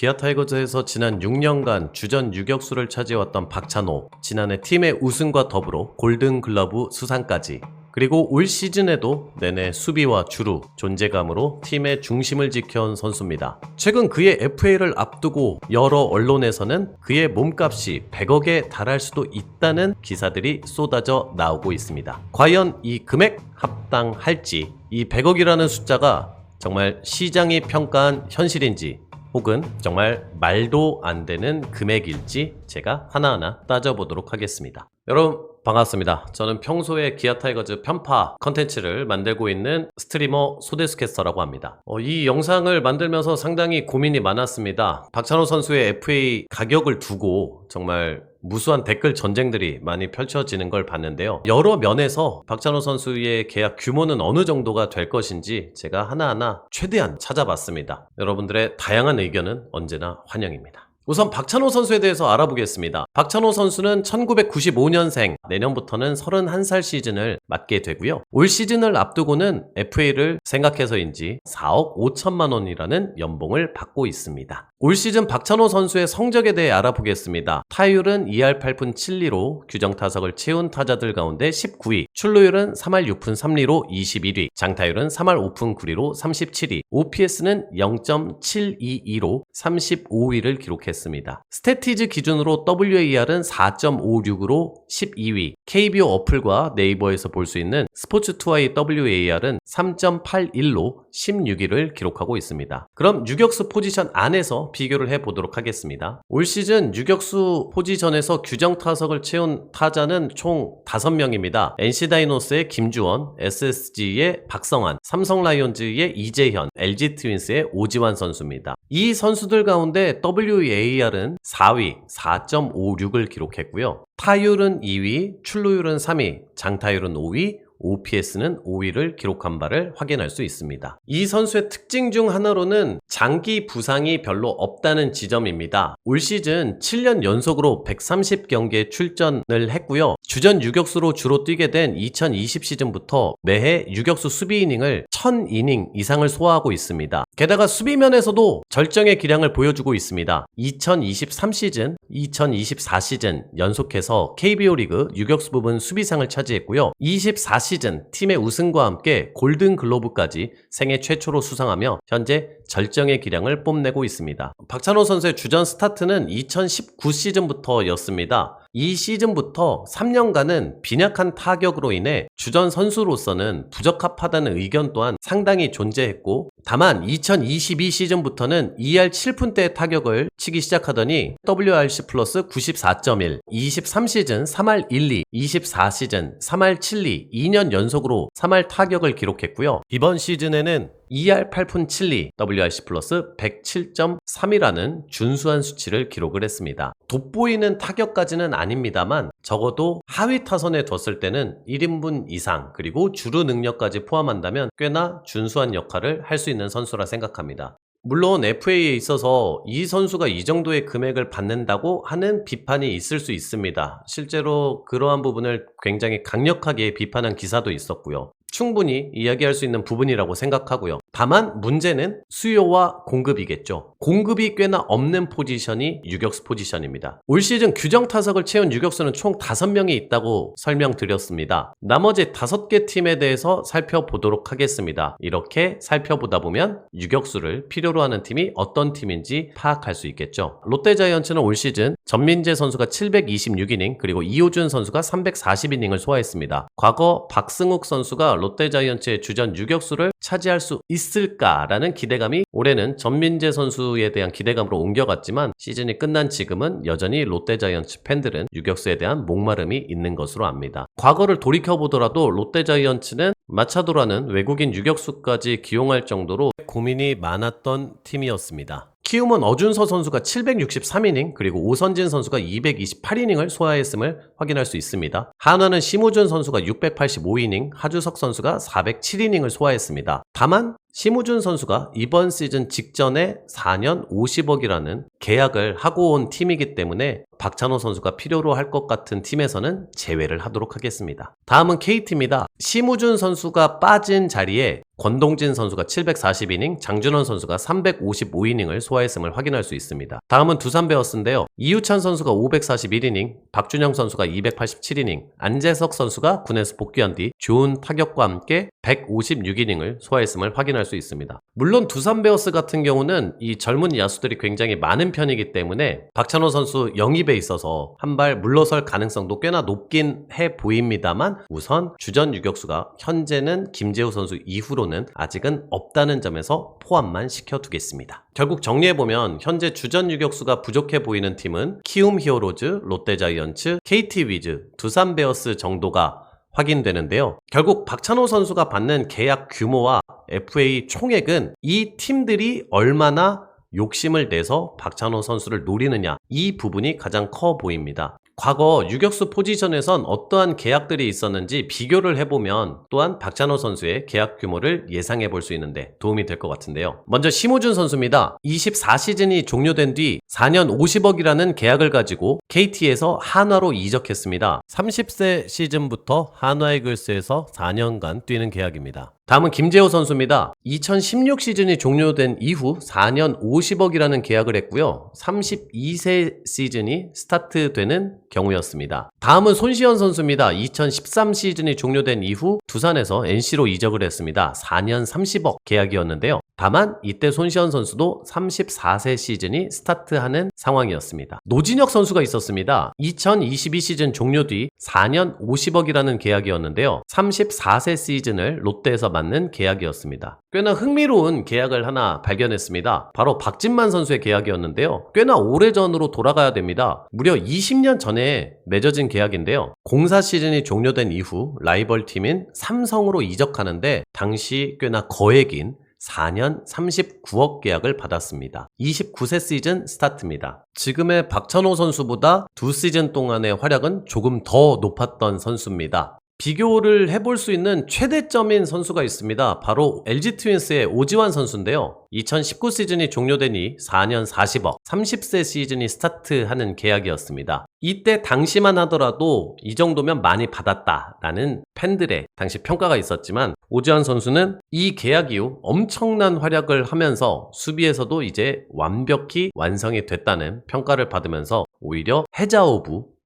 기아 타이거즈에서 지난 6년간 주전 유격수를 차지해왔던 박찬호, 지난해 팀의 우승과 더불어 골든글러브 수상까지, 그리고 올 시즌에도 내내 수비와 주루, 존재감으로 팀의 중심을 지켜온 선수입니다. 최근 그의 FA를 앞두고 여러 언론에서는 그의 몸값이 100억에 달할 수도 있다는 기사들이 쏟아져 나오고 있습니다. 과연 이 금액 합당할지, 이 100억이라는 숫자가 정말 시장이 평가한 현실인지, 혹은 정말 말도 안 되는 금액일지 제가 하나하나 따져보도록 하겠습니다. 여러분 반갑습니다. 저는 평소에 기아 타이거즈 편파 컨텐츠를 만들고 있는 스트리머 소데스캐스터라고 합니다. 이 영상을 만들면서 상당히 고민이 많았습니다. 박찬호 선수의 FA 가격을 두고 정말 무수한 댓글 전쟁들이 많이 펼쳐지는 걸 봤는데요. 여러 면에서 박찬호 선수의 계약 규모는 어느 정도가 될 것인지 제가 하나하나 최대한 찾아봤습니다. 여러분들의 다양한 의견은 언제나 환영입니다. 우선 박찬호 선수에 대해서 알아보겠습니다. 박찬호 선수는 1995년생, 내년부터는 31살 시즌을 맞게 되고요. 올 시즌을 앞두고는 FA를 생각해서인지 4억 5천만 원이라는 연봉을 받고 있습니다. 올 시즌 박찬호 선수의 성적에 대해 알아보겠습니다. 타율은 2할 8푼 7리로 규정 타석을 채운 타자들 가운데 19위, 출루율은 3할 6푼 3리로 21위, 장타율은 3할 5푼 9리로 37위, OPS는 0.722로 35위를 기록했습니다. 스태티즈 기준으로 WAR은 4.56으로 12위, KBO 어플과 네이버에서 볼 수 있는 스포츠2의 WAR은 3.81로 16위를 기록하고 있습니다. 그럼 유격수 포지션 안에서 비교를 해보도록 하겠습니다. 올 시즌 유격수 포지션에서 규정 타석을 채운 타자는 총 5명입니다. NC다이노스의 김주원, SSG의 박성환, 삼성 라이온즈의 이재현, LG 트윈스의 오지환 선수입니다. 이 선수들 가운데 WAR은 4위, 4.56을 기록했고요. 타율은 2위, 출루율은 3위, 장타율은 5위, OPS는 5위를 기록한 바를 확인할 수 있습니다. 이 선수의 특징 중 하나로는 장기 부상이 별로 없다는 지점입니다. 올 시즌 7년 연속으로 130경기에 출전을 했고요. 주전 유격수로 주로 뛰게 된 2020 시즌부터 매해 유격수 수비 이닝을 1000이닝 이상을 소화하고 있습니다. 게다가 수비면에서도 절정의 기량을 보여주고 있습니다. 2023 시즌, 2024 시즌 연속해서 KBO 리그 유격수 부분 수비상을 차지했고요. 24 시즌 팀의 우승과 함께 골든글로브까지 생애 최초로 수상하며 현재 절정의 기량을 뽐내고 있습니다. 박찬호 선수의 주전 스타트는 2019 시즌부터였습니다. 이 시즌부터 3년간은 빈약한 타격으로 인해 주전 선수로서는 부적합하다는 의견 또한 상당히 존재했고, 다만 2022 시즌부터는 2할 7푼대의 타격을 치기 시작하더니 WRC 플러스 94.1, 23 시즌 3할 1리, 24 시즌 3할 7리, 2년 연속으로 3할 타격을 기록했고요. 이번 시즌에는 2할 8푼 7리, WRC 플러스 107.3이라는 준수한 수치를 기록을 했습니다. 돋보이는 타격까지는 아닙니다만 적어도 하위 타선에 뒀을 때는 1인분 이상, 그리고 주루 능력까지 포함한다면 꽤나 준수한 역할을 할 수 있는 선수라 생각합니다. 물론 FA에 있어서 이 선수가 이 정도의 금액을 받는다고 하는 비판이 있을 수 있습니다. 실제로 그러한 부분을 굉장히 강력하게 비판한 기사도 있었고요. 충분히 이야기할 수 있는 부분이라고 생각하고요. 다만 문제는 수요와 공급이겠죠. 공급이 꽤나 없는 포지션이 유격수 포지션입니다. 올 시즌 규정 타석을 채운 유격수는 총 5명이 있다고 설명드렸습니다. 나머지 5개 팀에 대해서 살펴보도록 하겠습니다. 이렇게 살펴보다 보면 유격수를 필요로 하는 팀이 어떤 팀인지 파악할 수 있겠죠. 롯데자이언츠는 올 시즌 전민재 선수가 726이닝, 그리고 이호준 선수가 340이닝을 소화했습니다. 과거 박승욱 선수가 롯데자이언츠의 주전 유격수를 차지할 수 있을까라는 기대감이 올해는 전민재 선수에 대한 기대감으로 옮겨갔지만, 시즌이 끝난 지금은 여전히 롯데자이언츠 팬들은 유격수에 대한 목마름이 있는 것으로 압니다. 과거를 돌이켜보더라도 롯데자이언츠는 마차도라는 외국인 유격수까지 기용할 정도로 고민이 많았던 팀이었습니다. 키움은 어준서 선수가 763이닝, 그리고 오선진 선수가 228이닝을 소화했음을 확인할 수 있습니다. 한화는 심우준 선수가 685이닝, 하주석 선수가 407이닝을 소화했습니다. 다만 심우준 선수가 이번 시즌 직전에 4년 50억이라는 계약을 하고 온 팀이기 때문에 박찬호 선수가 필요로 할 것 같은 팀에서는 제외를 하도록 하겠습니다. 다음은 KT입니다. 심우준 선수가 빠진 자리에 권동진 선수가 740이닝, 장준원 선수가 355이닝을 소화했음을 확인할 수 있습니다. 다음은 두산 베어스인데요. 이유찬 선수가 541이닝, 박준영 선수가 287이닝, 안재석 선수가 군에서 복귀한 뒤 좋은 타격과 함께 156이닝을 소화했음을 확인할 수 있습니다. 물론 두산 베어스 같은 경우는 이 젊은 야수들이 굉장히 많은 편이기 때문에 박찬호 선수 영입에 있어서 한 발 물러설 가능성도 꽤나 높긴 해 보입니다만 우선 주전 유격수가 현재는 김재우 선수 이후로는 아직은 없다는 점에서 포함만 시켜두겠습니다. 결국 정리해보면 현재 주전 유격수가 부족해 보이는 팀은 키움 히어로즈, 롯데자이언츠, KT 위즈, 두산 베어스 정도가 확인되는데요. 결국 박찬호 선수가 받는 계약 규모와 FA 총액은 이 팀들이 얼마나 욕심을 내서 박찬호 선수를 노리느냐, 이 부분이 가장 커 보입니다. 과거 유격수 포지션에선 어떠한 계약들이 있었는지 비교를 해보면 또한 박찬호 선수의 계약 규모를 예상해 볼 수 있는데 도움이 될 것 같은데요. 먼저 심우준 선수입니다. 24시즌이 종료된 뒤 4년 50억이라는 계약을 가지고 KT에서 한화로 이적했습니다. 30세 시즌부터 한화이글스에서 4년간 뛰는 계약입니다. 다음은 김재호 선수입니다. 2016 시즌이 종료된 이후 4년 50억이라는 계약을 했고요. 32세 시즌이 스타트되는 경우였습니다. 다음은 손시현 선수입니다. 2013 시즌이 종료된 이후 두산에서 NC로 이적을 했습니다. 4년 30억 계약이었는데요. 다만 이때 손시현 선수도 34세 시즌이 스타트하는 상황이었습니다. 노진혁 선수가 있었습니다. 2022 시즌 종료 뒤 4년 50억이라는 계약이었는데요. 34세 시즌을 롯데에서 맞는 계약이었습니다. 꽤나 흥미로운 계약을 하나 발견했습니다. 바로 박진만 선수의 계약이었는데요. 꽤나 오래전으로 돌아가야 됩니다. 무려 20년 전에 맺어진 계약인데요. 공사 시즌이 종료된 이후 라이벌 팀인 삼성으로 이적하는데 당시 꽤나 거액인 4년 39억 계약을 받았습니다. 29세 시즌 스타트입니다. 지금의 박찬호 선수보다 2시즌 동안의 활약은 조금 더 높았던 선수입니다. 비교를 해볼 수 있는 최대점인 선수가 있습니다. 바로 LG 트윈스의 오지환 선수인데요. 2019 시즌이 종료되니 4년 40억, 30세 시즌이 스타트하는 계약이었습니다. 이때 당시만 하더라도 이 정도면 많이 받았다라는 팬들의 당시 평가가 있었지만 오지환 선수는 이 계약 이후 엄청난 활약을 하면서 수비에서도 이제 완벽히 완성이 됐다는 평가를 받으면서 오히려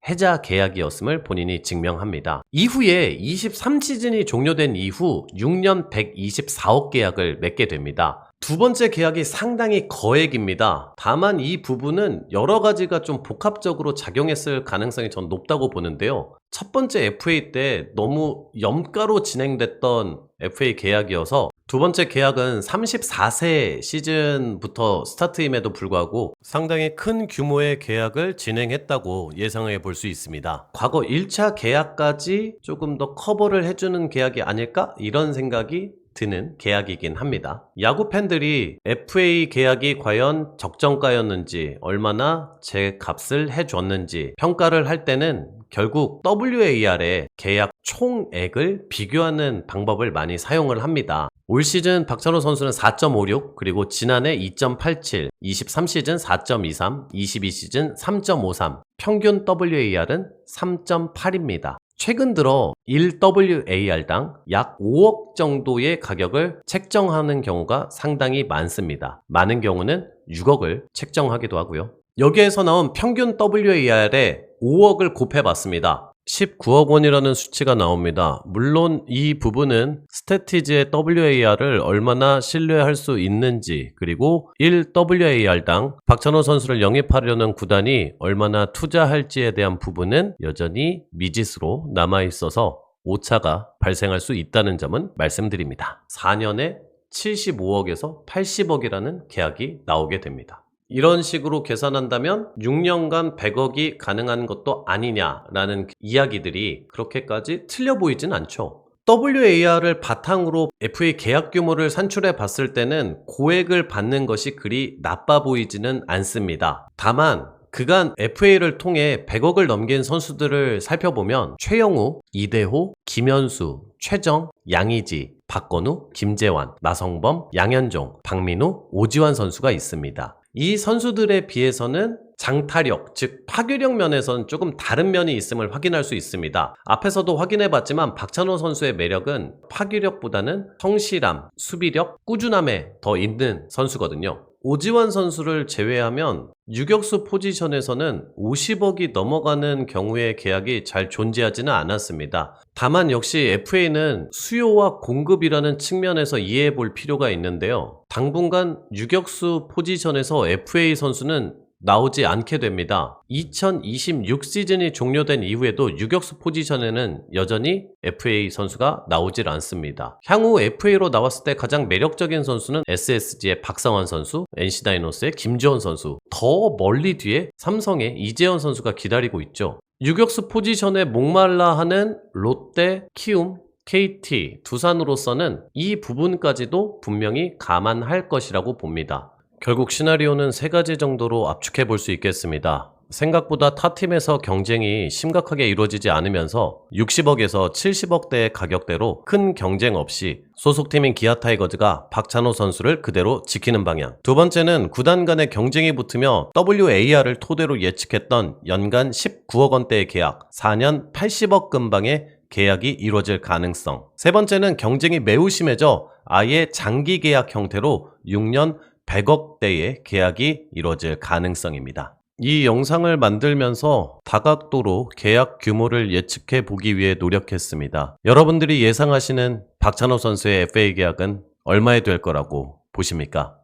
해자 계약이었음을 본인이 증명합니다. 이후에 23시즌이 종료된 이후 6년 124억 계약을 맺게 됩니다. 두 번째 계약이 상당히 거액입니다. 다만 이 부분은 여러 가지가 좀 복합적으로 작용했을 가능성이 전 높다고 보는데요. 첫 번째 FA 때 너무 염가로 진행됐던 FA 계약이어서 두 번째 계약은 34세 시즌부터 스타트임에도 불구하고 상당히 큰 규모의 계약을 진행했다고 예상해 볼 수 있습니다. 과거 1차 계약까지 조금 더 커버를 해주는 계약이 아닐까? 이런 생각이 드는 계약이긴 합니다. 야구 팬들이 FA 계약이 과연 적정가였는지 얼마나 제 값을 해줬는지 평가를 할 때는 결국 WAR의 계약 총액을 비교하는 방법을 많이 사용을 합니다. 올 시즌 박찬호 선수는 4.56, 그리고 지난해 2.87, 23 시즌 4.23, 22 시즌 3.53, 평균 WAR은 3.8입니다. 최근 들어 1WAR당 약 5억 정도의 가격을 책정하는 경우가 상당히 많습니다. 많은 경우는 6억을 책정하기도 하고요. 여기에서 나온 평균 WAR에 5억을 곱해봤습니다. 19억 원이라는 수치가 나옵니다. 물론 이 부분은 스태티즈의 WAR을 얼마나 신뢰할 수 있는지, 그리고 1WAR당 박찬호 선수를 영입하려는 구단이 얼마나 투자할지에 대한 부분은 여전히 미지수로 남아있어서 오차가 발생할 수 있다는 점은 말씀드립니다. 4년에 75억에서 80억이라는 계약이 나오게 됩니다. 이런 식으로 계산한다면 6년간 100억이 가능한 것도 아니냐라는 이야기들이 그렇게까지 틀려 보이진 않죠. WAR을 바탕으로 FA 계약 규모를 산출해 봤을 때는 고액을 받는 것이 그리 나빠 보이지는 않습니다. 다만 그간 FA를 통해 100억을 넘긴 선수들을 살펴보면 최영우, 이대호, 김현수, 최정, 양의지, 박건우, 김재환, 나성범, 양현종, 박민우, 오지환 선수가 있습니다. 이 선수들에 비해서는 장타력, 즉 파괴력 면에서는 조금 다른 면이 있음을 확인할 수 있습니다. 앞에서도 확인해봤지만 박찬호 선수의 매력은 파괴력보다는 성실함, 수비력, 꾸준함에 더 있는 선수거든요. 오지환 선수를 제외하면 유격수 포지션에서는 50억이 넘어가는 경우의 계약이 잘 존재하지는 않았습니다. 다만 역시 FA는 수요와 공급이라는 측면에서 이해해 볼 필요가 있는데요. 당분간 유격수 포지션에서 FA 선수는 나오지 않게 됩니다. 2026 시즌이 종료된 이후에도 유격수 포지션에는 여전히 FA 선수가 나오질 않습니다. 향후 FA로 나왔을 때 가장 매력적인 선수는 SSG의 박상환 선수, NC 다이노스의 김주원 선수, 더 멀리 뒤에 삼성의 이재현 선수가 기다리고 있죠. 유격수 포지션에 목말라 하는 롯데, 키움, KT, 두산으로서는 이 부분까지도 분명히 감안할 것이라고 봅니다. 결국 시나리오는 세 가지 정도로 압축해 볼 수 있겠습니다. 생각보다 타 팀에서 경쟁이 심각하게 이루어지지 않으면서 60억에서 70억대의 가격대로 큰 경쟁 없이 소속팀인 기아 타이거즈가 박찬호 선수를 그대로 지키는 방향. 두 번째는 구단 간의 경쟁이 붙으며 WAR을 토대로 예측했던 연간 19억 원대의 계약, 4년 80억 근방의 계약이 이루어질 가능성. 세 번째는 경쟁이 매우 심해져 아예 장기 계약 형태로 6년 100억대의 계약이 이루어질 가능성입니다. 이 영상을 만들면서 다각도로 계약 규모를 예측해 보기 위해 노력했습니다. 여러분들이 예상하시는 박찬호 선수의 FA 계약은 얼마에 될 거라고 보십니까?